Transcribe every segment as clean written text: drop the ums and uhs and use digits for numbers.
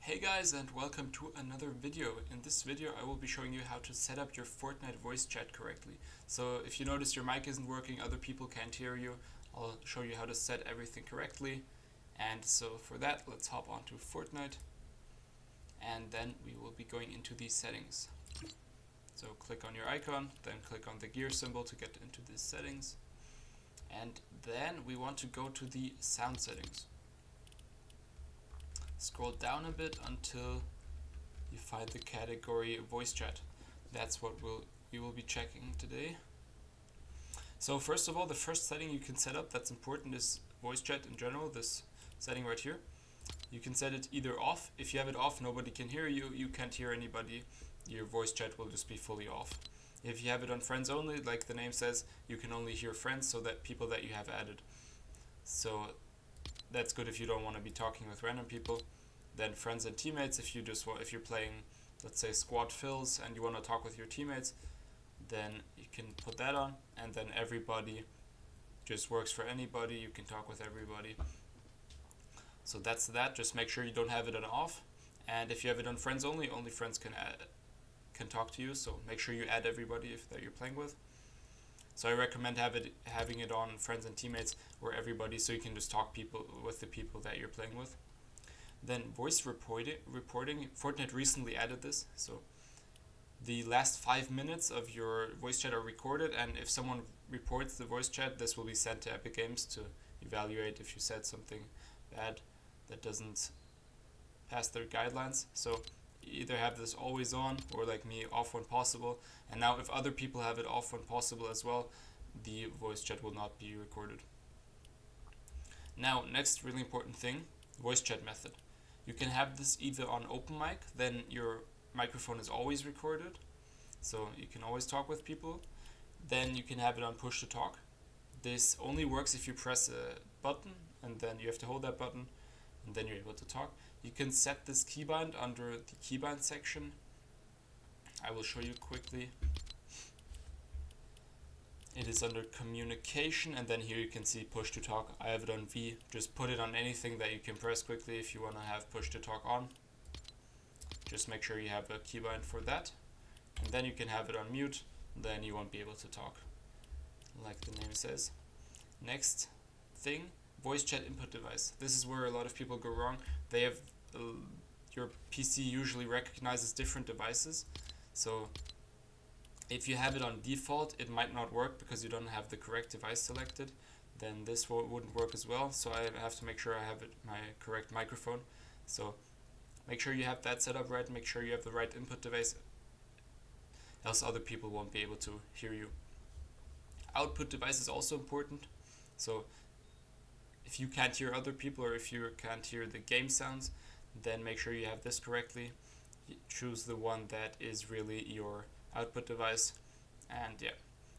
Hey guys, and welcome to another video. In this video I will be showing you how to set up your Fortnite voice chat correctly. So if you notice your mic isn't working, other people can't hear you, I'll show you how to set everything correctly. And so for that, let's hop onto Fortnite, and then we will be going into these settings. So click on your icon, then click on the gear symbol to get into these settings, and then we want to go to the sound settings. Scroll down a bit until you find the category voice chat. That's what we will be checking today. So first of all, the first setting you can set up that's important is voice chat in general, this setting right here. You can set it either off. If you have it off, nobody can hear you, you can't hear anybody, your voice chat will just be fully off. If you have it on friends only, like the name says, you can only hear friends, so that people that you have added. So that's good if you don't want to be talking with random people. Then friends and teammates, if you're playing, let's say, squad fills and you want to talk with your teammates, then you can put that on. And then everybody just works for anybody, you can talk with everybody. So that's that. Just make sure you don't have it on off. And if you have it on friends only, only friends can talk to you. So make sure you add everybody that you're playing with. So I recommend having it on friends and teammates or everybody, so you can just talk with the people that you're playing with. Then voice reporting. Fortnite recently added this, so the last 5 minutes of your voice chat are recorded, and if someone reports the voice chat, this will be sent to Epic Games to evaluate if you said something bad that doesn't pass their guidelines. So either have this always on, or like me, off when possible. And now if other people have it off when possible as well, the voice chat will not be recorded. Now, next really important thing, voice chat method. You can have this either on open mic, then your microphone is always recorded, so you can always talk with people. Then you can have it on push to talk. This only works if you press a button, and then you have to hold that button, and then you're able to talk. You can set this keybind under the keybind section. I will show you quickly. It is under communication, and then here you can see push to talk. I have it on V. Just put it on anything that you can press quickly if you want to have push to talk on. Just make sure you have a keybind for that. And then you can have it on mute, then you won't be able to talk, like the name says. Next thing, voice chat input device. This is where a lot of people go wrong. They have your PC usually recognizes different devices, so if you have it on default, it might not work because you don't have the correct device selected. Then this wouldn't work as well, so I have to make sure I have my correct microphone. So make sure you have that set up right, make sure you have the right input device, else other people won't be able to hear you. Output device is also important. So if you can't hear other people, or if you can't hear the game sounds, then make sure you have this correctly. Choose the one that is really your output device. And yeah,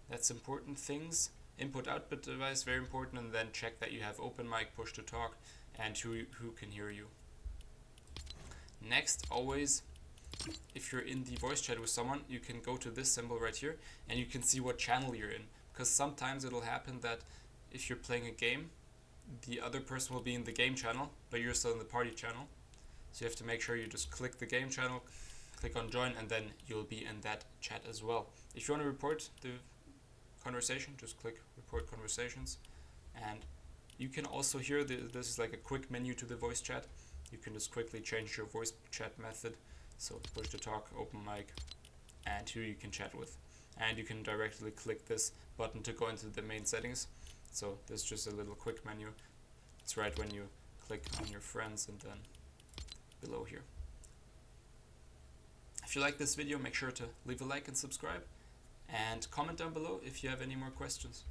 that's important things. Input output device, very important. And then check that you have open mic, push to talk, and who can hear you. Next, always, if you're in the voice chat with someone, you can go to this symbol right here and you can see what channel you're in, because sometimes it'll happen that if you're playing a game, the other person will be in the game channel, but you're still in the party channel. So you have to make sure you just click the game channel, click on join, and then you'll be in that chat as well. If you want to report the conversation, just click report conversations. And you can also hear this is like a quick menu to the voice chat. You can just quickly change your voice chat method. So push to talk, open mic, and who you can chat with. And you can directly click this button to go into the main settings. So there's just a little quick menu. It's right when you click on your friends and then below here. If you like this video, make sure to leave a like and subscribe, and comment down below if you have any more questions.